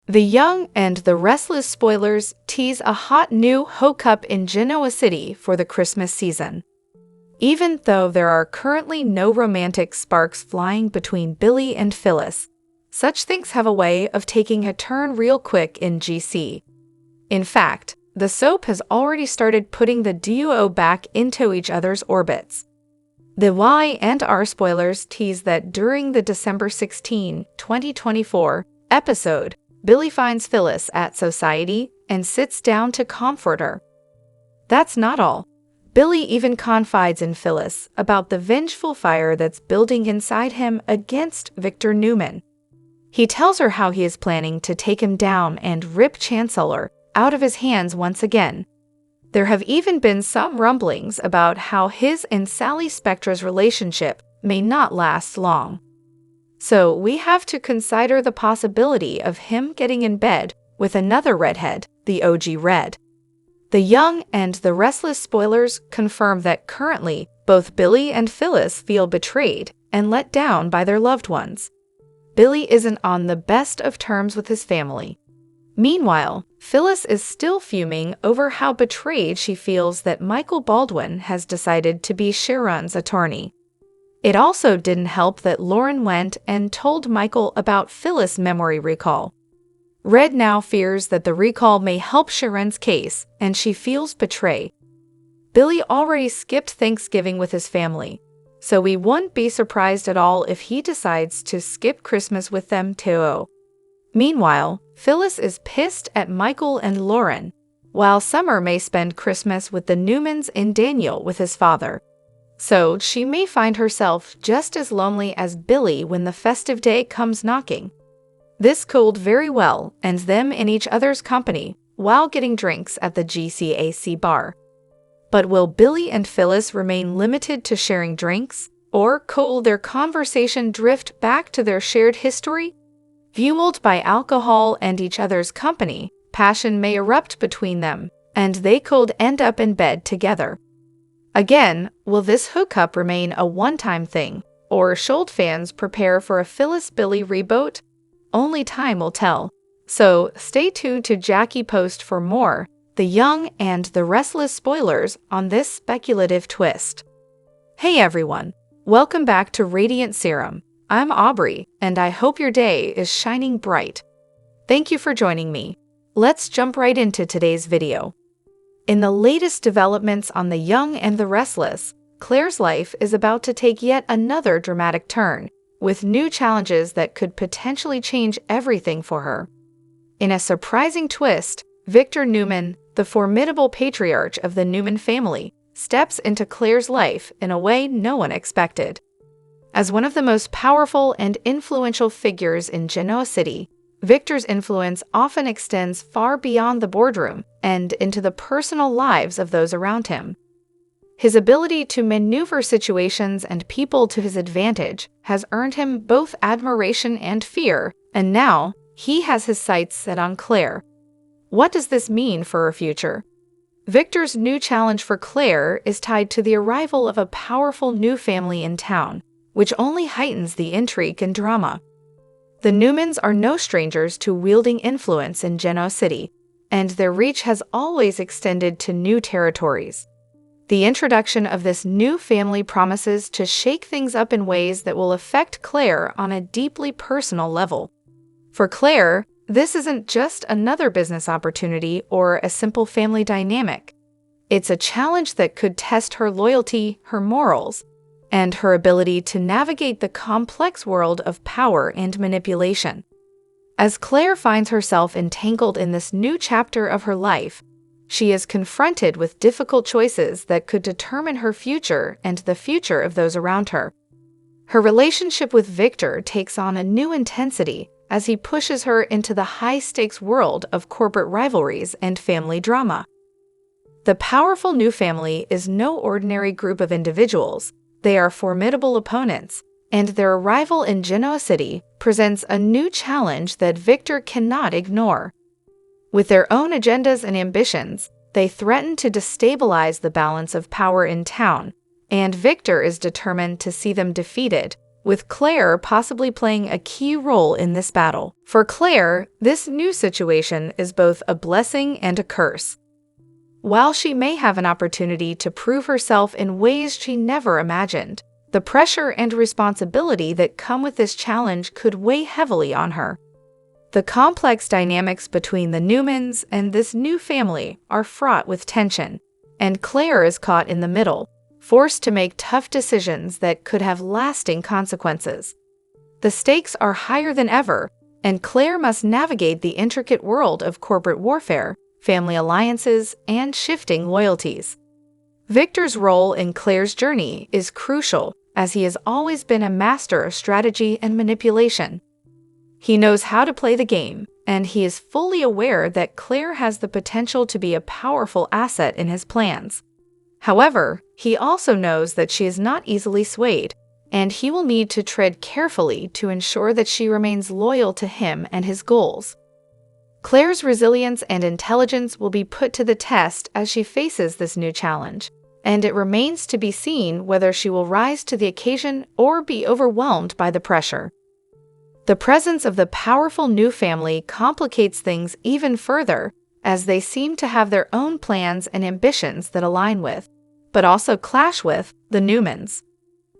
The Young and the Restless spoilers tease a hot new hookup in Genoa City for the Christmas season. Even though there are currently no romantic sparks flying between Billy and Phyllis, such things have a way of taking a turn real quick in GC. In fact, the soap has already started putting the duo back into each other's orbits. The Y&R spoilers tease that during the December 16, 2024 episode, Billy finds Phyllis at Society and sits down to comfort her. That's not all. Billy even confides in Phyllis about the vengeful fire that's building inside him against Victor Newman. He tells her how he is planning to take him down and rip Chancellor out of his hands once again. There have even been some rumblings about how his and Sally Spectra's relationship may not last long. So we have to consider the possibility of him getting in bed with another redhead, the OG Red. The Young and the Restless spoilers confirm that currently both Billy and Phyllis feel betrayed and let down by their loved ones. Billy isn't on the best of terms with his family. Meanwhile, Phyllis is still fuming over how betrayed she feels that Michael Baldwin has decided to be Sharon's attorney. It also didn't help that Lauren went and told Michael about Phyllis' memory recall. Red now fears that the recall may help Sharon's case, and she feels betrayed. Billy already skipped Thanksgiving with his family, so we wouldn't be surprised at all if he decides to skip Christmas with them too. Meanwhile, Phyllis is pissed at Michael and Lauren, while Summer may spend Christmas with the Newmans and Daniel with his father. So she may find herself just as lonely as Billy when the festive day comes knocking. This could very well end them in each other's company while getting drinks at the GCAC bar. But will Billy and Phyllis remain limited to sharing drinks, or could their conversation drift back to their shared history? Fueled by alcohol and each other's company, passion may erupt between them, and they could end up in bed together. Again, will this hookup remain a one-time thing, or should fans prepare for a Phyllis-Billy reboot? Only time will tell. So stay tuned to Jackie Post for more The Young and the Restless spoilers on this speculative twist. Hey everyone, welcome back to Radiant Serum. I'm Aubrey, and I hope your day is shining bright. Thank you for joining me. Let's jump right into today's video. In the latest developments on The Young and the Restless, Claire's life is about to take yet another dramatic turn, with new challenges that could potentially change everything for her. In a surprising twist, Victor Newman, the formidable patriarch of the Newman family, steps into Claire's life in a way no one expected. As one of the most powerful and influential figures in Genoa City, Victor's influence often extends far beyond the boardroom and into the personal lives of those around him. His ability to maneuver situations and people to his advantage has earned him both admiration and fear, and now he has his sights set on Claire. What does this mean for her future? Victor's new challenge for Claire is tied to the arrival of a powerful new family in town, which only heightens the intrigue and drama. The Newmans are no strangers to wielding influence in Genoa City, and their reach has always extended to new territories. The introduction of this new family promises to shake things up in ways that will affect Claire on a deeply personal level. For Claire, this isn't just another business opportunity or a simple family dynamic. It's a challenge that could test her loyalty, her morals, and her ability to navigate the complex world of power and manipulation. As Claire finds herself entangled in this new chapter of her life, she is confronted with difficult choices that could determine her future and the future of those around her. Her relationship with Victor takes on a new intensity as he pushes her into the high-stakes world of corporate rivalries and family drama. The powerful new family is no ordinary group of individuals. They are formidable opponents, and their arrival in Genoa City presents a new challenge that Victor cannot ignore. With their own agendas and ambitions, they threaten to destabilize the balance of power in town, and Victor is determined to see them defeated, with Claire possibly playing a key role in this battle. For Claire, this new situation is both a blessing and a curse. While she may have an opportunity to prove herself in ways she never imagined, the pressure and responsibility that come with this challenge could weigh heavily on her. The complex dynamics between the Newmans and this new family are fraught with tension, and Claire is caught in the middle, forced to make tough decisions that could have lasting consequences. The stakes are higher than ever, and Claire must navigate the intricate world of corporate warfare, family alliances, and shifting loyalties. Victor's role in Claire's journey is crucial, as he has always been a master of strategy and manipulation. He knows how to play the game, and he is fully aware that Claire has the potential to be a powerful asset in his plans. However, he also knows that she is not easily swayed, and he will need to tread carefully to ensure that she remains loyal to him and his goals. Claire's resilience and intelligence will be put to the test as she faces this new challenge, and it remains to be seen whether she will rise to the occasion or be overwhelmed by the pressure. The presence of the powerful new family complicates things even further, as they seem to have their own plans and ambitions that align with, but also clash with, the Newmans.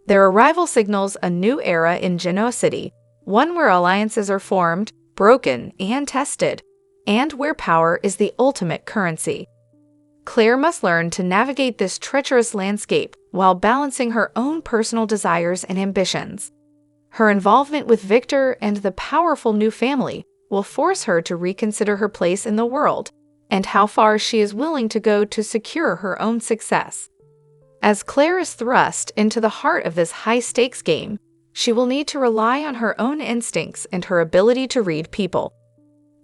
Their arrival signals a new era in Genoa City, one where alliances are formed, broken, and tested, and where power is the ultimate currency. Claire must learn to navigate this treacherous landscape while balancing her own personal desires and ambitions. Her involvement with Victor and the powerful new family will force her to reconsider her place in the world and how far she is willing to go to secure her own success. As Claire is thrust into the heart of this high-stakes game, she will need to rely on her own instincts and her ability to read people.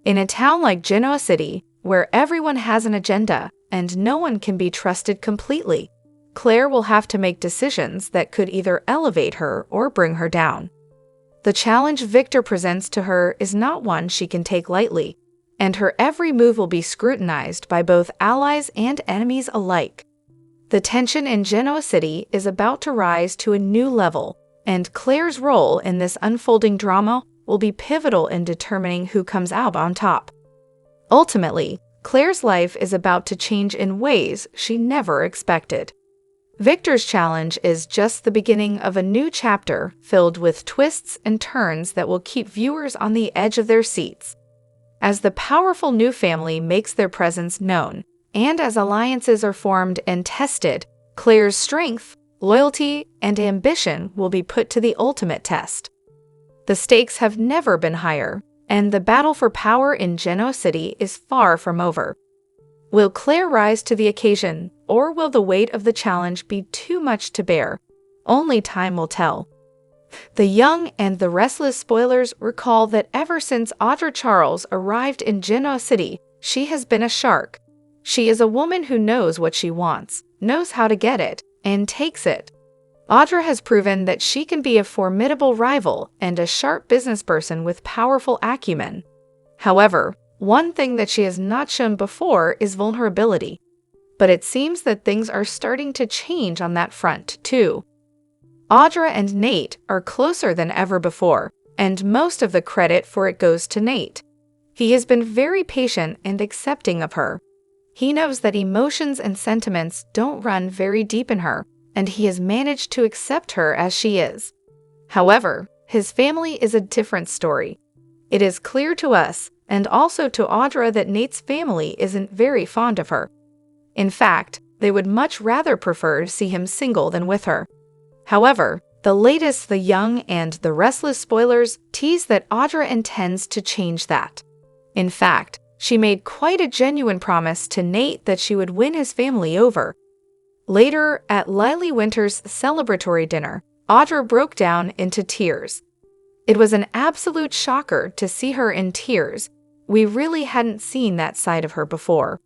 In a town like Genoa City, where everyone has an agenda and no one can be trusted completely, Claire will have to make decisions that could either elevate her or bring her down. The challenge Victor presents to her is not one she can take lightly, and her every move will be scrutinized by both allies and enemies alike. The tension in Genoa City is about to rise to a new level, and Claire's role in this unfolding drama will be pivotal in determining who comes out on top. Ultimately, Claire's life is about to change in ways she never expected. Victor's challenge is just the beginning of a new chapter filled with twists and turns that will keep viewers on the edge of their seats. As the powerful new family makes their presence known, and as alliances are formed and tested, Claire's strength, loyalty, and ambition will be put to the ultimate test. The stakes have never been higher, and the battle for power in Genoa City is far from over. Will Claire rise to the occasion, or will the weight of the challenge be too much to bear? Only time will tell. The Young and the Restless spoilers recall that ever since Audra'S arrived in Genoa City, she has been a shark. She is a woman who knows what she wants, knows how to get it, and takes it. Audra has proven that she can be a formidable rival and a sharp businessperson with powerful acumen. However, one thing that she has not shown before is vulnerability. But it seems that things are starting to change on that front, too. Audra and Nate are closer than ever before, and most of the credit for it goes to Nate. He has been very patient and accepting of her. He knows that emotions and sentiments don't run very deep in her, and he has managed to accept her as she is. However, his family is a different story. It is clear to us, and also to Audra, that Nate's family isn't very fond of her. In fact, they would much rather prefer to see him single than with her. However, the latest The Young and the Restless spoilers tease that Audra intends to change that. In fact, she made quite a genuine promise to Nate that she would win his family over. Later, at Lily Winter's celebratory dinner, Audra broke down into tears. It was an absolute shocker to see her in tears. We really hadn't seen that side of her before.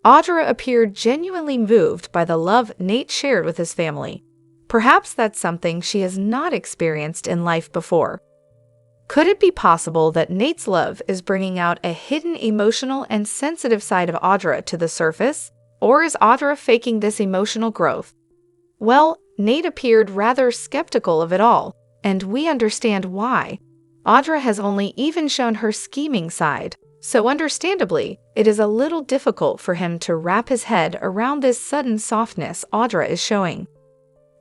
Audra appeared genuinely moved by the love Nate shared with his family. Perhaps that's something she has not experienced in life before. Could it be possible that Nate's love is bringing out a hidden emotional and sensitive side of Audra to the surface? Or is Audra faking this emotional growth? Well, Nate appeared rather skeptical of it all, and we understand why. Audra has only even shown her scheming side, so understandably, it is a little difficult for him to wrap his head around this sudden softness Audra is showing.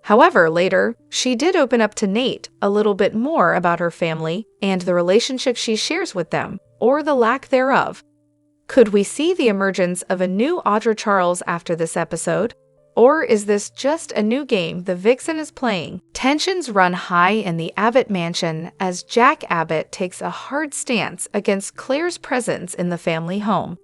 However, later, she did open up to Nate a little bit more about her family and the relationship she shares with them, or the lack thereof. Could we see the emergence of a new Audra Charles after this episode? Or is this just a new game the Vixen is playing? Tensions run high in the Abbott mansion as Jack Abbott takes a hard stance against Claire's presence in the family home.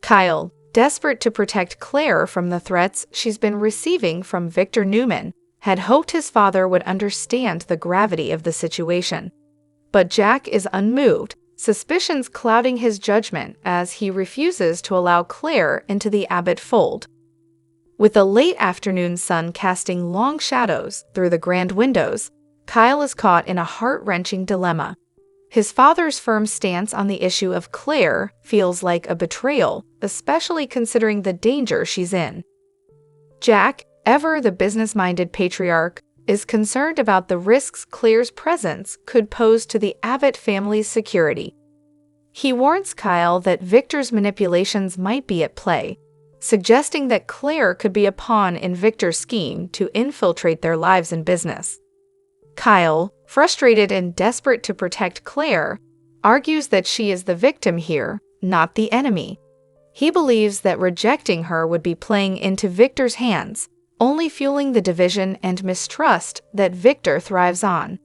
Kyle, desperate to protect Claire from the threats she's been receiving from Victor Newman, had hoped his father would understand the gravity of the situation. But Jack is unmoved, suspicions clouding his judgment as he refuses to allow Claire into the Abbott fold. With the late afternoon sun casting long shadows through the grand windows, Kyle is caught in a heart-wrenching dilemma. His father's firm stance on the issue of Claire feels like a betrayal, especially considering the danger she's in. Jack, ever the business-minded patriarch, is concerned about the risks Claire's presence could pose to the Abbott family's security. He warns Kyle that Victor's manipulations might be at play, suggesting that Claire could be a pawn in Victor's scheme to infiltrate their lives and business. Kyle, frustrated and desperate to protect Claire, argues that she is the victim here, not the enemy. He believes that rejecting her would be playing into Victor's hands, only fueling the division and mistrust that Victor thrives on.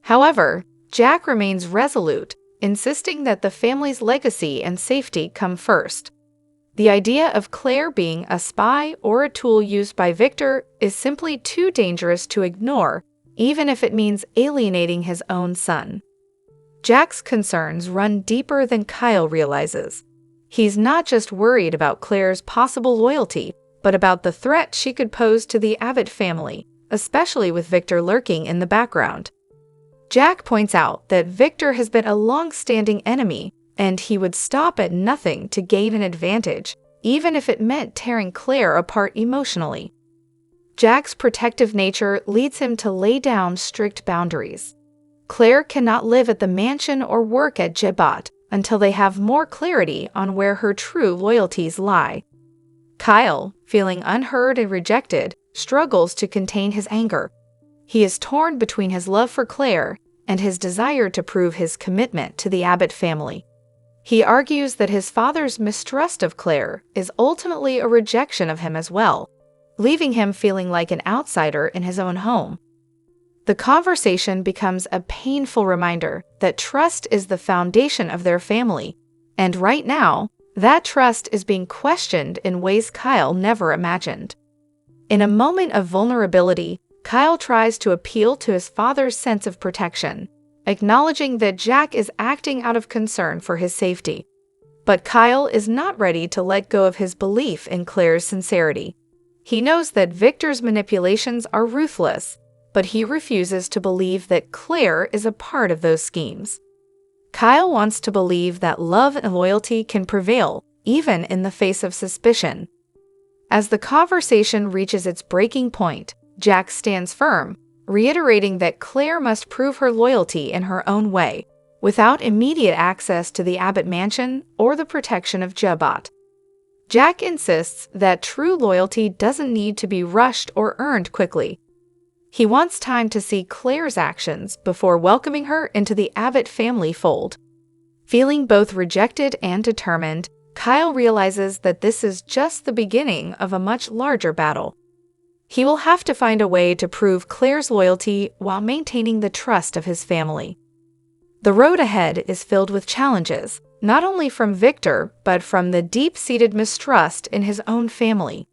However, Jack remains resolute, insisting that the family's legacy and safety come first. The idea of Claire being a spy or a tool used by Victor is simply too dangerous to ignore, even if it means alienating his own son. Jack's concerns run deeper than Kyle realizes. He's not just worried about Claire's possible loyalty, but about the threat she could pose to the Abbott family, especially with Victor lurking in the background. Jack points out that Victor has been a long-standing enemy, and he would stop at nothing to gain an advantage, even if it meant tearing Claire apart emotionally. Jack's protective nature leads him to lay down strict boundaries. Claire cannot live at the mansion or work at Jebat until they have more clarity on where her true loyalties lie. Kyle, feeling unheard and rejected, struggles to contain his anger. He is torn between his love for Claire and his desire to prove his commitment to the Abbott family. He argues that his father's mistrust of Claire is ultimately a rejection of him as well, leaving him feeling like an outsider in his own home. The conversation becomes a painful reminder that trust is the foundation of their family, and right now, that trust is being questioned in ways Kyle never imagined. In a moment of vulnerability, Kyle tries to appeal to his father's sense of protection, acknowledging that Jack is acting out of concern for his safety. But Kyle is not ready to let go of his belief in Claire's sincerity. He knows that Victor's manipulations are ruthless, but he refuses to believe that Claire is a part of those schemes. Kyle wants to believe that love and loyalty can prevail, even in the face of suspicion. As the conversation reaches its breaking point, Jack stands firm, reiterating that Claire must prove her loyalty in her own way, without immediate access to the Abbott mansion or the protection of Jebat. Jack insists that true loyalty doesn't need to be rushed or earned quickly. He wants time to see Claire's actions before welcoming her into the Abbott family fold. Feeling both rejected and determined, Kyle realizes that this is just the beginning of a much larger battle. He will have to find a way to prove Claire's loyalty while maintaining the trust of his family. The road ahead is filled with challenges, not only from Victor, but from the deep-seated mistrust in his own family.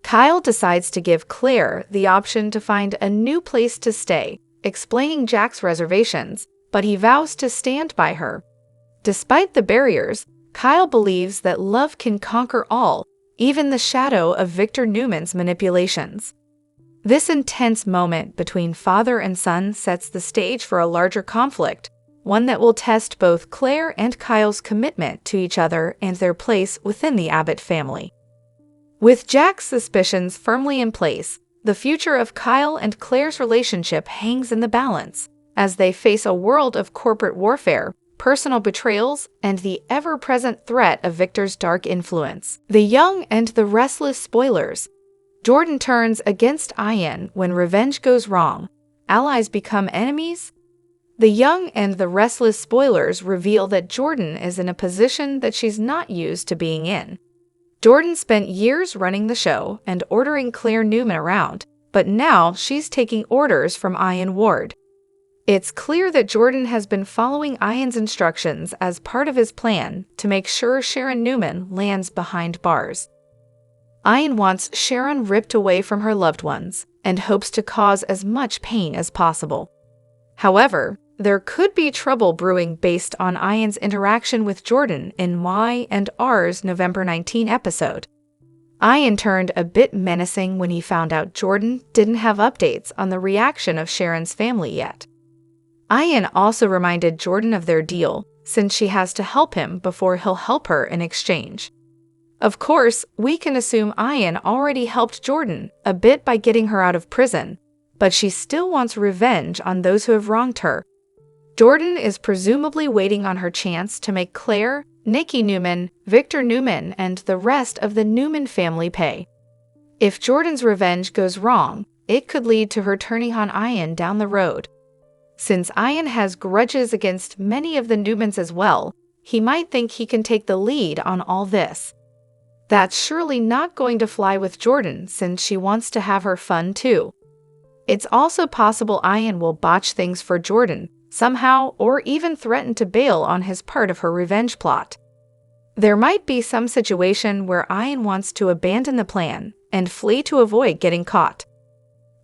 Kyle decides to give Claire the option to find a new place to stay, explaining Jack's reservations, but he vows to stand by her. Despite the barriers, Kyle believes that love can conquer all, even the shadow of Victor Newman's manipulations. This intense moment between father and son sets the stage for a larger conflict, one that will test both Claire and Kyle's commitment to each other and their place within the Abbott family. With Jack's suspicions firmly in place, The future of Kyle and Claire's relationship hangs in the balance as they face a world of corporate warfare, personal betrayals, and the ever-present threat of Victor's dark influence. The Young and the Restless spoilers. Jordan turns against Ian when revenge goes wrong. Allies become enemies? The Young and the Restless spoilers reveal that Jordan is in a position that she's not used to being in. Jordan spent years running the show and ordering Claire Newman around, but now she's taking orders from Ian Ward. It's clear that Jordan has been following Ian's instructions as part of his plan to make sure Sharon Newman lands behind bars. Ian wants Sharon ripped away from her loved ones and hopes to cause as much pain as possible. However, there could be trouble brewing based on Ian's interaction with Jordan in Y&R's November 19 episode. Ian turned a bit menacing when he found out Jordan didn't have updates on the reaction of Sharon's family yet. Ian also reminded Jordan of their deal, since she has to help him before he'll help her in exchange. Of course, we can assume Ian already helped Jordan a bit by getting her out of prison, but she still wants revenge on those who have wronged her. Jordan is presumably waiting on her chance to make Claire, Nikki Newman, Victor Newman, and the rest of the Newman family pay. If Jordan's revenge goes wrong, it could lead to her turning on Ian down the road. Since Ian has grudges against many of the Newmans as well, he might think he can take the lead on all this. That's surely not going to fly with Jordan since she wants to have her fun too. It's also possible Ian will botch things for Jordan somehow, or even threaten to bail on his part of her revenge plot. There might be some situation where Ian wants to abandon the plan and flee to avoid getting caught.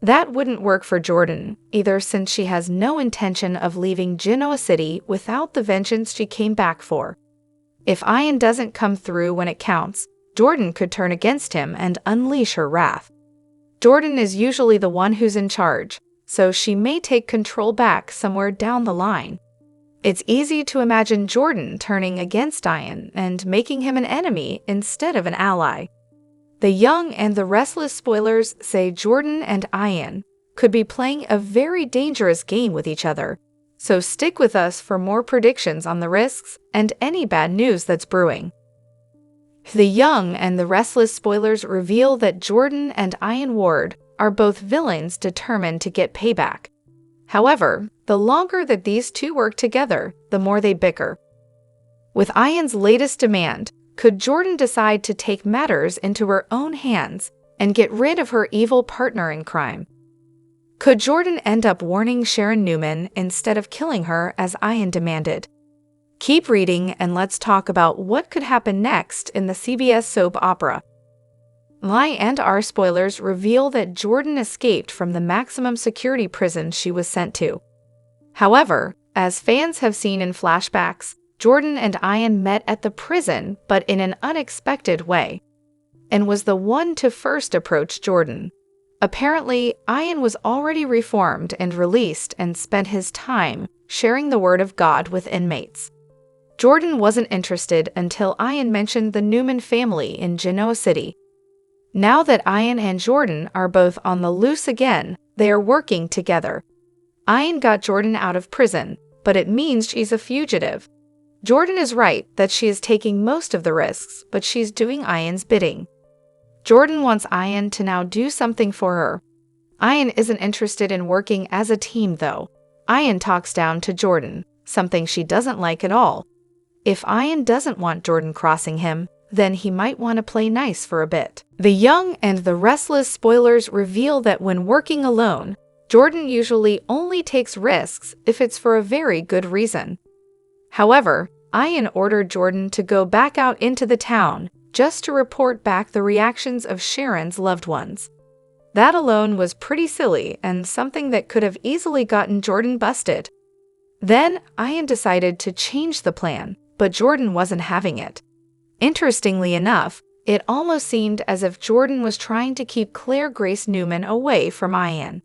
That wouldn't work for Jordan either, since she has no intention of leaving Genoa City without the vengeance she came back for. If Ian doesn't come through when it counts, Jordan could turn against him and unleash her wrath. Jordan is usually the one who's in charge, so she may take control back somewhere down the line. It's easy to imagine Jordan turning against Ian and making him an enemy instead of an ally. The Young and the Restless spoilers say Jordan and Ian could be playing a very dangerous game with each other, so stick with us for more predictions on the risks and any bad news that's brewing. The Young and the Restless spoilers reveal that Jordan and Ian Ward are both villains determined to get payback. However, the longer that these two work together, the more they bicker. With Ian's latest demand, could Jordan decide to take matters into her own hands and get rid of her evil partner in crime? Could Jordan end up warning Sharon Newman instead of killing her as Ian demanded? Keep reading and let's talk about what could happen next in the CBS soap opera. Y&R spoilers reveal that Jordan escaped from the maximum security prison she was sent to. However, as fans have seen in flashbacks, Jordan and Ian met at the prison but in an unexpected way, and was the one to first approach Jordan. Apparently, Ian was already reformed and released and spent his time sharing the word of God with inmates. Jordan wasn't interested until Ian mentioned the Newman family in Genoa City. Now that Ian and Jordan are both on the loose again, they are working together. Ian got Jordan out of prison, but it means she's a fugitive. Jordan is right that she is taking most of the risks, but she's doing Ian's bidding. Jordan wants Ian to now do something for her. Ian isn't interested in working as a team though. Ian talks down to Jordan, something she doesn't like at all. If Ian doesn't want Jordan crossing him, then he might want to play nice for a bit. The Young and the Restless spoilers reveal that when working alone, Jordan usually only takes risks if it's for a very good reason. However, Ian ordered Jordan to go back out into the town just to report back the reactions of Sharon's loved ones. That alone was pretty silly and something that could have easily gotten Jordan busted. Then, Ian decided to change the plan, but Jordan wasn't having it. Interestingly enough, it almost seemed as if Jordan was trying to keep Claire Grace Newman away from Ian.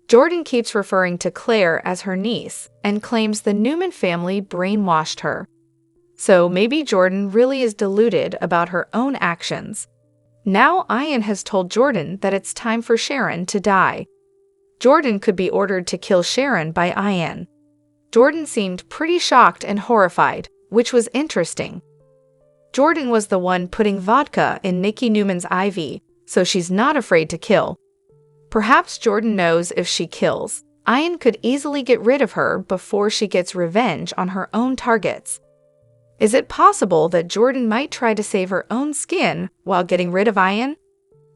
Jordan keeps referring to Claire as her niece and claims the Newman family brainwashed her. So maybe Jordan really is deluded about her own actions. Now Ian has told Jordan that it's time for Sharon to die. Jordan could be ordered to kill Sharon by Ian. Jordan seemed pretty shocked and horrified, which was interesting. Jordan was the one putting vodka in Nikki Newman's IV, so she's not afraid to kill. Perhaps Jordan knows if she kills, Ian could easily get rid of her before she gets revenge on her own targets. Is it possible that Jordan might try to save her own skin while getting rid of Ian?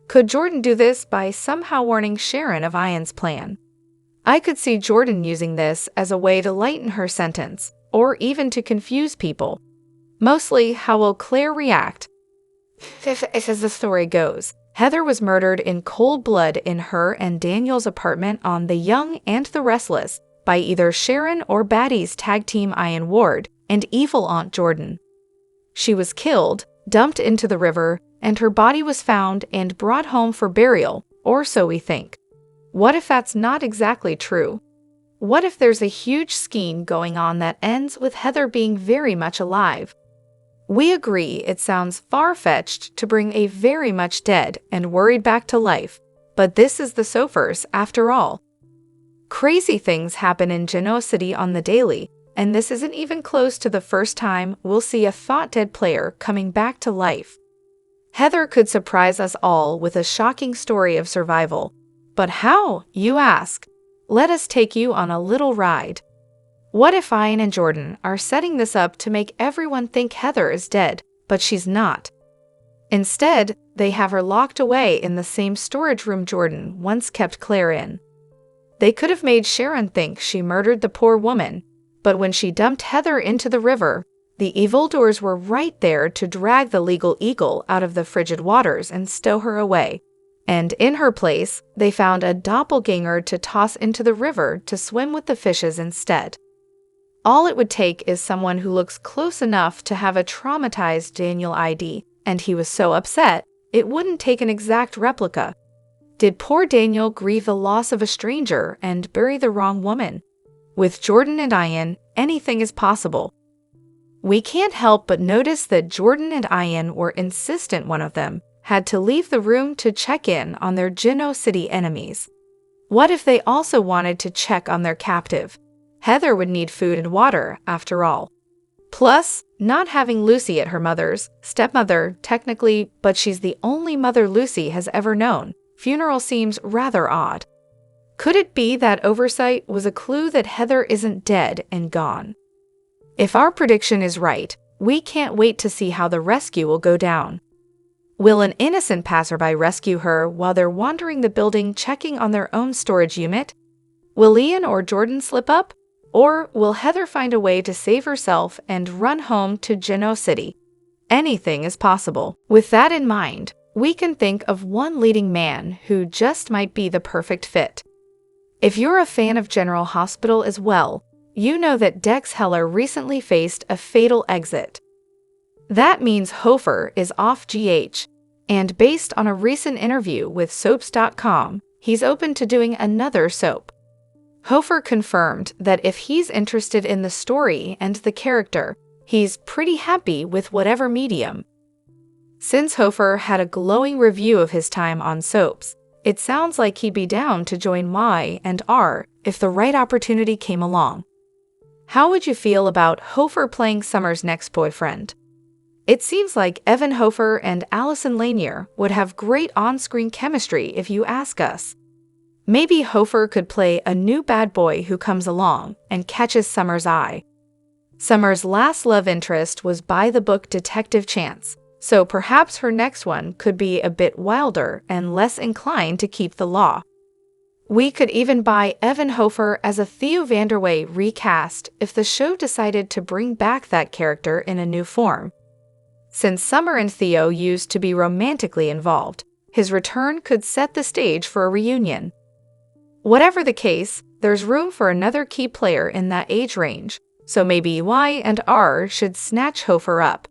Could Jordan do this by somehow warning Sharon of Ian's plan? I could see Jordan using this as a way to lighten her sentence, or even to confuse people. Mostly, how will Claire react? As the story goes, Heather was murdered in cold blood in her and Daniel's apartment on The Young and the Restless by either Sharon or Baddies tag team Ian Ward and evil Aunt Jordan. She was killed, dumped into the river, and her body was found and brought home for burial, or so we think. What if that's not exactly true? What if there's a huge scheme going on that ends with Heather being very much alive? We agree it sounds far-fetched to bring a very much dead and worried back to life, but this is the Sofers after all. Crazy things happen in Genoa City on the daily, and this isn't even close to the first time we'll see a thought-dead player coming back to life. Heather could surprise us all with a shocking story of survival. But how, you ask? Let us take you on a little ride. What if Ian and Jordan are setting this up to make everyone think Heather is dead, but she's not? Instead, they have her locked away in the same storage room Jordan once kept Claire in. They could have made Sharon think she murdered the poor woman, but when she dumped Heather into the river, the evildoers were right there to drag the legal eagle out of the frigid waters and stow her away. And in her place, they found a doppelganger to toss into the river to swim with the fishes instead. All it would take is someone who looks close enough to have a traumatized Daniel ID, and he was so upset, it wouldn't take an exact replica. Did poor Daniel grieve the loss of a stranger and bury the wrong woman? With Jordan and Ian, anything is possible. We can't help but notice that Jordan and Ian were insistent one of them had to leave the room to check in on their Genoa City enemies. What if they also wanted to check on their captive? Heather would need food and water, after all. Plus, not having Lucy at her mother's, stepmother, technically, but she's the only mother Lucy has ever known, funeral seems rather odd. Could it be that oversight was a clue that Heather isn't dead and gone? If our prediction is right, we can't wait to see how the rescue will go down. Will an innocent passerby rescue her while they're wandering the building checking on their own storage unit? Will Ian or Jordan slip up? Or will Heather find a way to save herself and run home to Genoa City? Anything is possible. With that in mind, we can think of one leading man who just might be the perfect fit. If you're a fan of General Hospital as well, you know that Dex Heller recently faced a fatal exit. That means Hofer is off GH, and based on a recent interview with Soaps.com, he's open to doing another soap. Hofer confirmed that if he's interested in the story and the character, he's pretty happy with whatever medium. Since Hofer had a glowing review of his time on Soaps, it sounds like he'd be down to join Y&R if the right opportunity came along. How would you feel about Hofer playing Summer's next boyfriend? It seems like Evan Hofer and Allison Lanier would have great on-screen chemistry if you ask us. Maybe Hofer could play a new bad boy who comes along and catches Summer's eye. Summer's last love interest was by-the-book Detective Chance, so perhaps her next one could be a bit wilder and less inclined to keep the law. We could even buy Evan Hofer as a Theo Vanderway recast if the show decided to bring back that character in a new form. Since Summer and Theo used to be romantically involved, his return could set the stage for a reunion. Whatever the case, there's room for another key player in that age range, so maybe Y&R should snatch Hofer up.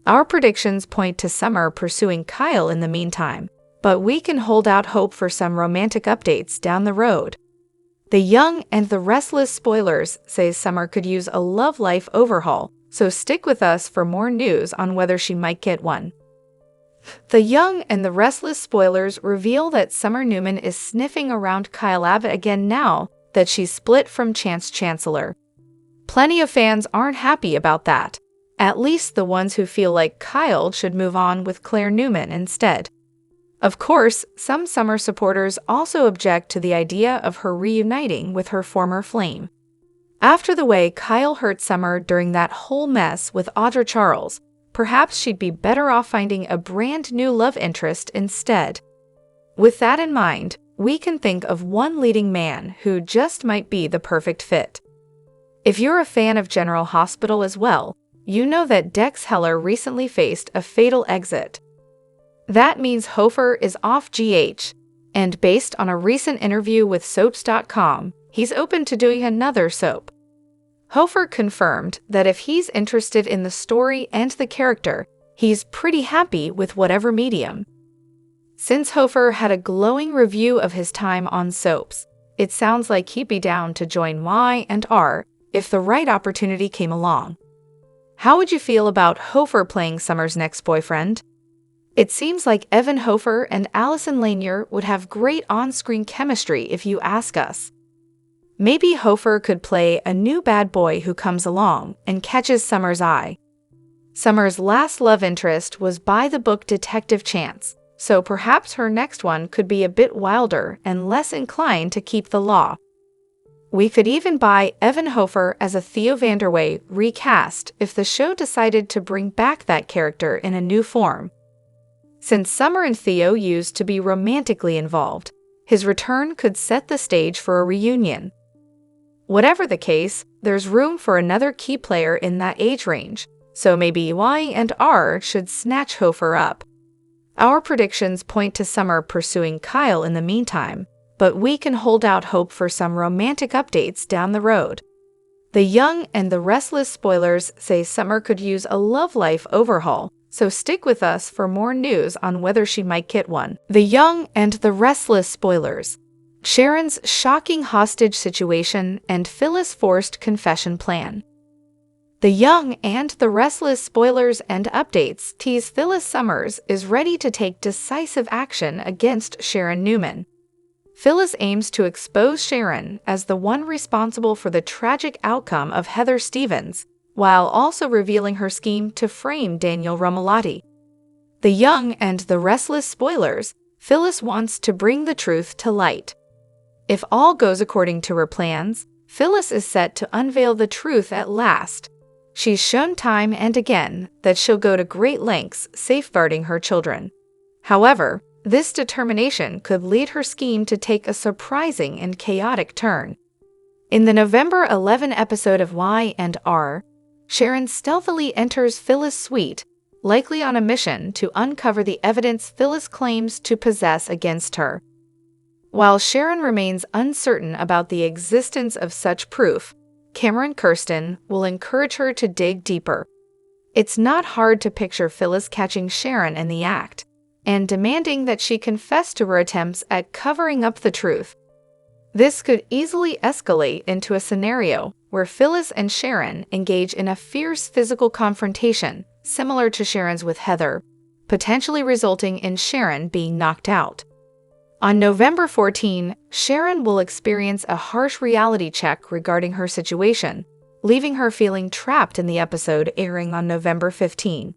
Our predictions point to Summer pursuing Kyle in the meantime, but we can hold out hope for some romantic updates down the road. The Young and the Restless spoilers say Summer could use a love life overhaul, so stick with us for more news on whether she might get one. The Young and the Restless spoilers reveal that Summer Newman is sniffing around Kyle Abbott again now that she's split from Chance Chancellor. Plenty of fans aren't happy about that, at least the ones who feel like Kyle should move on with Claire Newman instead. Of course, some Summer supporters also object to the idea of her reuniting with her former flame. After the way Kyle hurt Summer during that whole mess with Audra'S, perhaps she'd be better off finding a brand new love interest instead. With that in mind, we can think of one leading man who just might be the perfect fit. If you're a fan of General Hospital as well, you know that Dex Heller recently faced a fatal exit. That means Hofer is off GH, and based on a recent interview with Soaps.com, he's open to doing another soap. Hofer confirmed that if he's interested in the story and the character, he's pretty happy with whatever medium. Since Hofer had a glowing review of his time on Soaps, it sounds like he'd be down to join Y&R if the right opportunity came along. How would you feel about Hofer playing Summer's next boyfriend? It seems like Evan Hofer and Allison Lanier would have great on-screen chemistry if you ask us. Maybe Hofer could play a new bad boy who comes along and catches Summer's eye. Summer's last love interest was by-the-book Detective Chance, so perhaps her next one could be a bit wilder and less inclined to keep the law. We could even buy Evan Hofer as a Theo Vanderway recast if the show decided to bring back that character in a new form. Since Summer and Theo used to be romantically involved, his return could set the stage for a reunion. Whatever the case, there's room for another key player in that age range, so maybe Y&R should snatch Hofer up. Our predictions point to Summer pursuing Kyle in the meantime, but we can hold out hope for some romantic updates down the road. The Young and the Restless spoilers say Summer could use a love life overhaul, so stick with us for more news on whether she might get one. The Young and the Restless spoilers. Sharon's shocking hostage situation and Phyllis' forced confession plan. The Young and the Restless spoilers and updates tease Phyllis Summers is ready to take decisive action against Sharon Newman. Phyllis aims to expose Sharon as the one responsible for the tragic outcome of Heather Stevens, while also revealing her scheme to frame Daniel Romalotti. The Young and the Restless spoilers. Phyllis wants to bring the truth to light. If all goes according to her plans, Phyllis is set to unveil the truth at last. She's shown time and again that she'll go to great lengths safeguarding her children. However, this determination could lead her scheme to take a surprising and chaotic turn. In the November 11 episode of Y&R, Sharon stealthily enters Phyllis' suite, likely on a mission to uncover the evidence Phyllis claims to possess against her. While Sharon remains uncertain about the existence of such proof, Cameron Kirsten will encourage her to dig deeper. It's not hard to picture Phyllis catching Sharon in the act and demanding that she confess to her attempts at covering up the truth. This could easily escalate into a scenario where Phyllis and Sharon engage in a fierce physical confrontation, similar to Sharon's with Heather, potentially resulting in Sharon being knocked out. On November 14, Sharon will experience a harsh reality check regarding her situation, leaving her feeling trapped in the episode airing on November 15.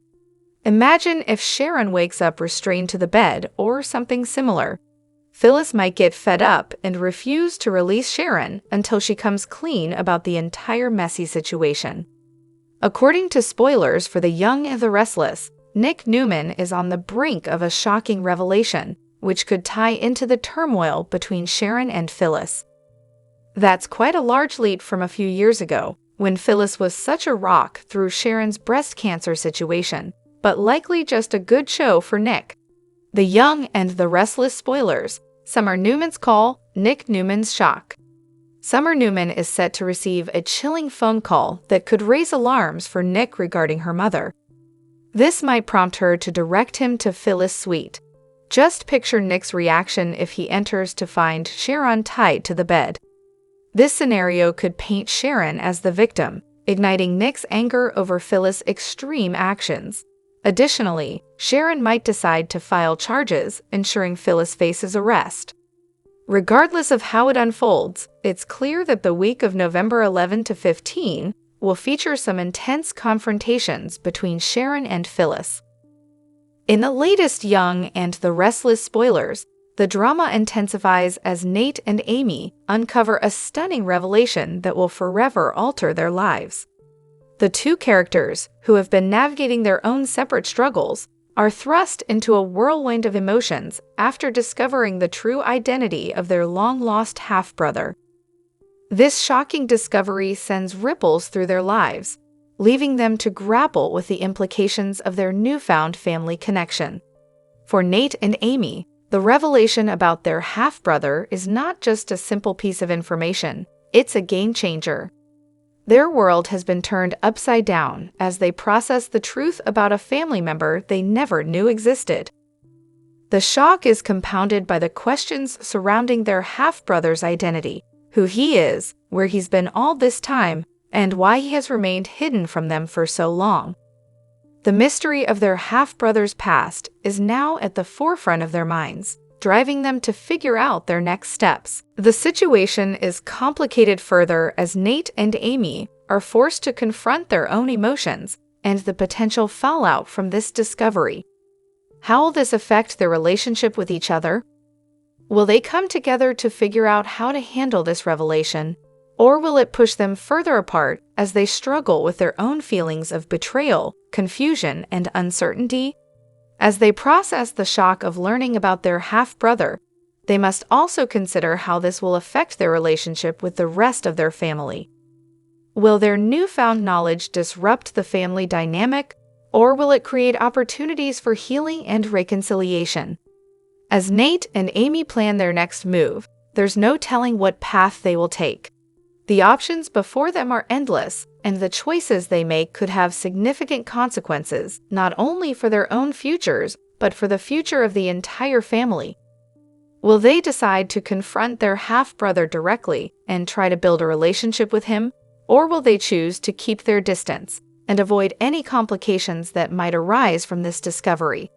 Imagine if Sharon wakes up restrained to the bed or something similar. Phyllis might get fed up and refuse to release Sharon until she comes clean about the entire messy situation. According to spoilers for The Young and the Restless, Nick Newman is on the brink of a shocking revelation, which could tie into the turmoil between Sharon and Phyllis. That's quite a large leap from a few years ago, when Phyllis was such a rock through Sharon's breast cancer situation, but likely just a good show for Nick. The Young and the Restless spoilers. Summer Newman's call, Nick Newman's shock. Summer Newman is set to receive a chilling phone call that could raise alarms for Nick regarding her mother. This might prompt her to direct him to Phyllis' suite. Just picture Nick's reaction if he enters to find Sharon tied to the bed. This scenario could paint Sharon as the victim, igniting Nick's anger over Phyllis' extreme actions. Additionally, Sharon might decide to file charges, ensuring Phyllis faces arrest. Regardless of how it unfolds, it's clear that the week of November 11 to 15 will feature some intense confrontations between Sharon and Phyllis. In the latest Young and the Restless spoilers, the drama intensifies as Nate and Amy uncover a stunning revelation that will forever alter their lives. The two characters, who have been navigating their own separate struggles, are thrust into a whirlwind of emotions after discovering the true identity of their long-lost half-brother. This shocking discovery sends ripples through their lives, leaving them to grapple with the implications of their newfound family connection. For Nate and Amy, the revelation about their half-brother is not just a simple piece of information, it's a game-changer. Their world has been turned upside down as they process the truth about a family member they never knew existed. The shock is compounded by the questions surrounding their half-brother's identity, who he is, where he's been all this time, and why he has remained hidden from them for so long. The mystery of their half-brother's past is now at the forefront of their minds, driving them to figure out their next steps. The situation is complicated further as Nate and Amy are forced to confront their own emotions and the potential fallout from this discovery. How will this affect their relationship with each other? Will they come together to figure out how to handle this revelation, or will it push them further apart as they struggle with their own feelings of betrayal, confusion, and uncertainty? As they process the shock of learning about their half-brother, they must also consider how this will affect their relationship with the rest of their family. Will their newfound knowledge disrupt the family dynamic, or will it create opportunities for healing and reconciliation? As Nate and Amy plan their next move, there's no telling what path they will take. The options before them are endless, and the choices they make could have significant consequences, not only for their own futures, but for the future of the entire family. Will they decide to confront their half-brother directly and try to build a relationship with him, or will they choose to keep their distance and avoid any complications that might arise from this discovery?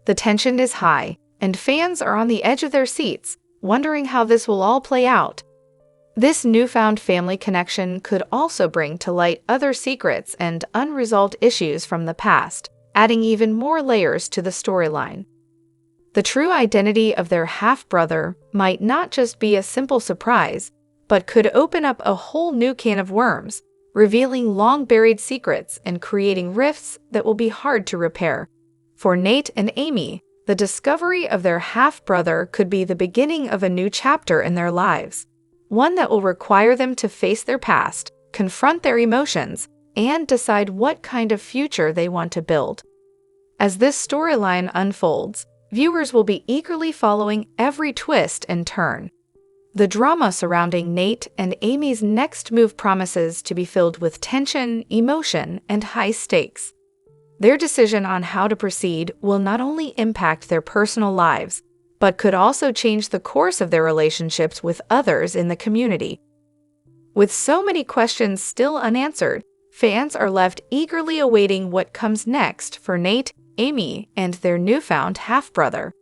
The tension is high, and fans are on the edge of their seats, wondering how this will all play out. This newfound family connection could also bring to light other secrets and unresolved issues from the past, adding even more layers to the storyline. The true identity of their half-brother might not just be a simple surprise, but could open up a whole new can of worms, revealing long-buried secrets and creating rifts that will be hard to repair. For Nate and Amy, the discovery of their half-brother could be the beginning of a new chapter in their lives, one that will require them to face their past, confront their emotions, and decide what kind of future they want to build. As this storyline unfolds, viewers will be eagerly following every twist and turn. The drama surrounding Nate and Amy's next move promises to be filled with tension, emotion, and high stakes. Their decision on how to proceed will not only impact their personal lives, but could also change the course of their relationships with others in the community. With so many questions still unanswered, fans are left eagerly awaiting what comes next for Nate, Amy, and their newfound half-brother.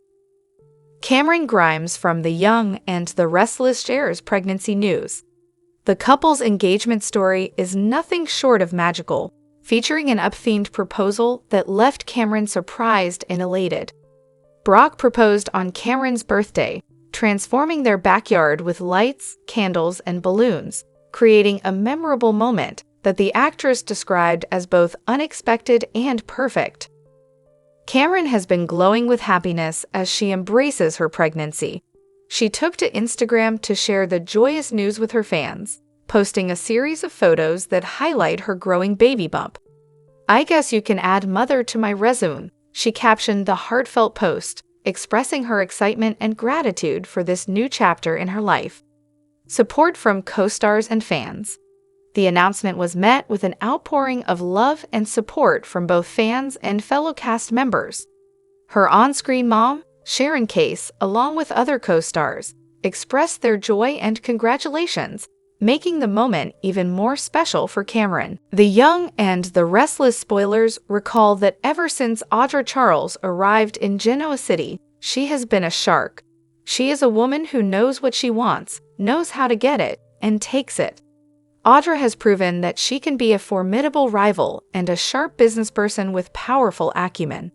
Cameron Grimes from The Young and the Restless shares pregnancy news. The couple's engagement story is nothing short of magical, featuring an up-themed proposal that left Cameron surprised and elated. Brock proposed on Cameron's birthday, transforming their backyard with lights, candles, and balloons, creating a memorable moment that the actress described as both unexpected and perfect. Cameron has been glowing with happiness as she embraces her pregnancy. She took to Instagram to share the joyous news with her fans, posting a series of photos that highlight her growing baby bump. "I guess you can add mother to my resume," she captioned the heartfelt post, expressing her excitement and gratitude for this new chapter in her life. Support from co-stars and fans. The announcement was met with an outpouring of love and support from both fans and fellow cast members. Her on-screen mom, Sharon, along with other co-stars, expressed their joy and congratulations, making the moment even more special for Cameron. The Young and the Restless spoilers recall that ever since Audra'S arrived in Genoa City, she has been a shark. She is a woman who knows what she wants, knows how to get it, and takes it. Audra has proven that she can be a formidable rival and a sharp businessperson with powerful acumen.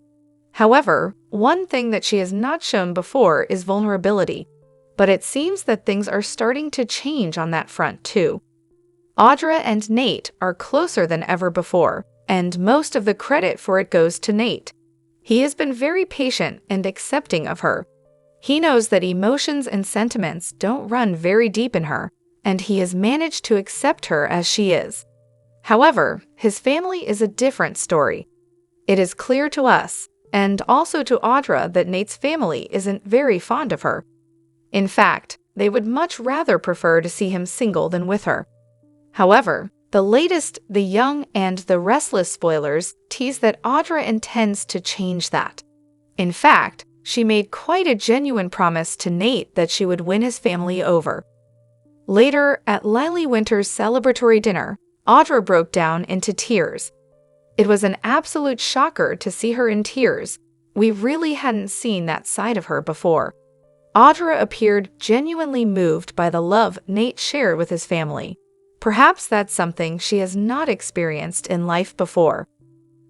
However, one thing that she has not shown before is vulnerability, but it seems that things are starting to change on that front too. Audra and Nate are closer than ever before, and most of the credit for it goes to Nate. He has been very patient and accepting of her. He knows that emotions and sentiments don't run very deep in her, and he has managed to accept her as she is. However, his family is a different story. It is clear to us, and also to Audra, that Nate's family isn't very fond of her. In fact, they would much rather prefer to see him single than with her. However, the latest The Young and the Restless spoilers tease that Audra intends to change that. In fact, she made quite a genuine promise to Nate that she would win his family over. Later, at Lily Winter's celebratory dinner, Audra broke down into tears. It was an absolute shocker to see her in tears. We really hadn't seen that side of her before. Audra appeared genuinely moved by the love Nate shared with his family. Perhaps that's something she has not experienced in life before.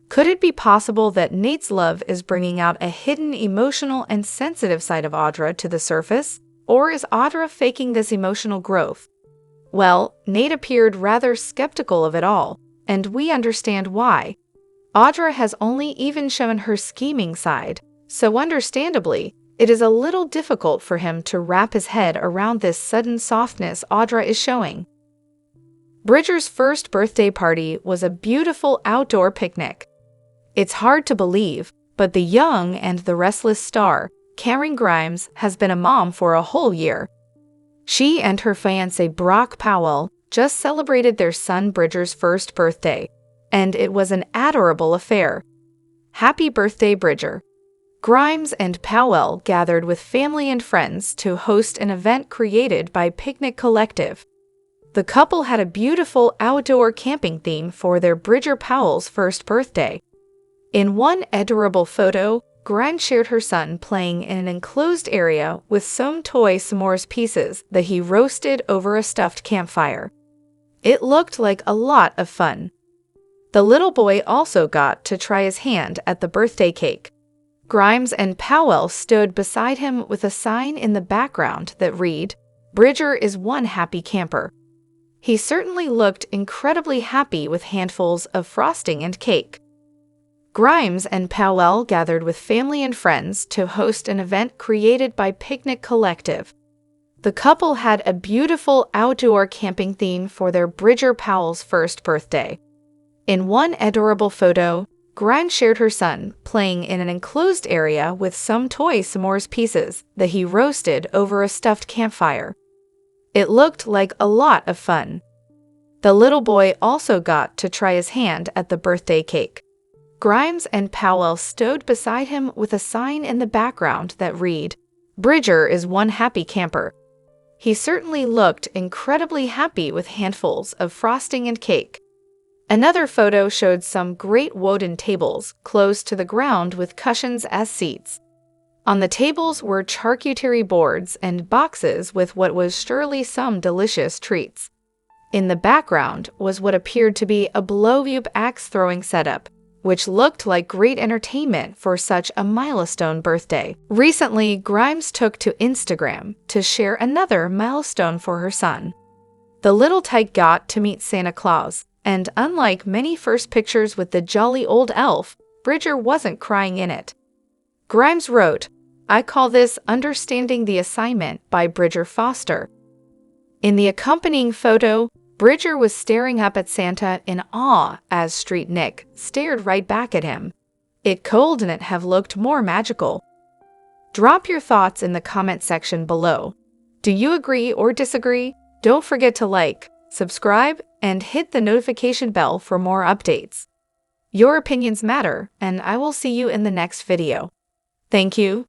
Could it be possible that Nate's love is bringing out a hidden emotional and sensitive side of Audra to the surface? Or is Audra faking this emotional growth? Well, Nate appeared rather skeptical of it all, and we understand why. Audra has only even shown her scheming side, so understandably, it is a little difficult for him to wrap his head around this sudden softness Audra is showing. Bridger's first birthday party was a beautiful outdoor picnic. It's hard to believe, but the Young and the Restless star, Cameron Grimes, has been a mom for a whole year. She and her fiancé Brock Powell just celebrated their son Bridger's first birthday, and it was an adorable affair. Happy birthday, Bridger! Grimes and Powell gathered with family and friends to host an event created by Picnic Collective. The couple had a beautiful outdoor camping theme for their Bridger Powell's first birthday. In one adorable photo, Grimes shared her son playing in an enclosed area with some toy s'mores pieces that he roasted over a stuffed campfire. It looked like a lot of fun. The little boy also got to try his hand at the birthday cake. Grimes and Powell stood beside him with a sign in the background that read, "Bridger is one happy camper." He certainly looked incredibly happy with handfuls of frosting and cake. Grimes and Powell gathered with family and friends to host an event created by Picnic Collective. The couple had a beautiful outdoor camping theme for their Bridger Powell's first birthday. In one adorable photo, Grimes shared her son playing in an enclosed area with some toy s'mores pieces that he roasted over a stuffed campfire. It looked like a lot of fun. The little boy also got to try his hand at the birthday cake. Grimes and Powell stood beside him with a sign in the background that read, "Bridger is one happy camper." He certainly looked incredibly happy with handfuls of frosting and cake. Another photo showed some great wooden tables close to the ground with cushions as seats. On the tables were charcuterie boards and boxes with what was surely some delicious treats. In the background was what appeared to be a blow-up axe-throwing setup, which looked like great entertainment for such a milestone birthday. Recently, Grimes took to Instagram to share another milestone for her son. The little tyke got to meet Santa Claus, and unlike many first pictures with the jolly old elf, Bridger wasn't crying in it. Grimes wrote, "I call this Understanding the Assignment by Bridger Foster." In the accompanying photo, Bridger was staring up at Santa in awe as Street Nick stared right back at him. It couldn't have looked more magical. Drop your thoughts in the comment section below. Do you agree or disagree? Don't forget to like, subscribe, and hit the notification bell for more updates. Your opinions matter, and I will see you in the next video. Thank you.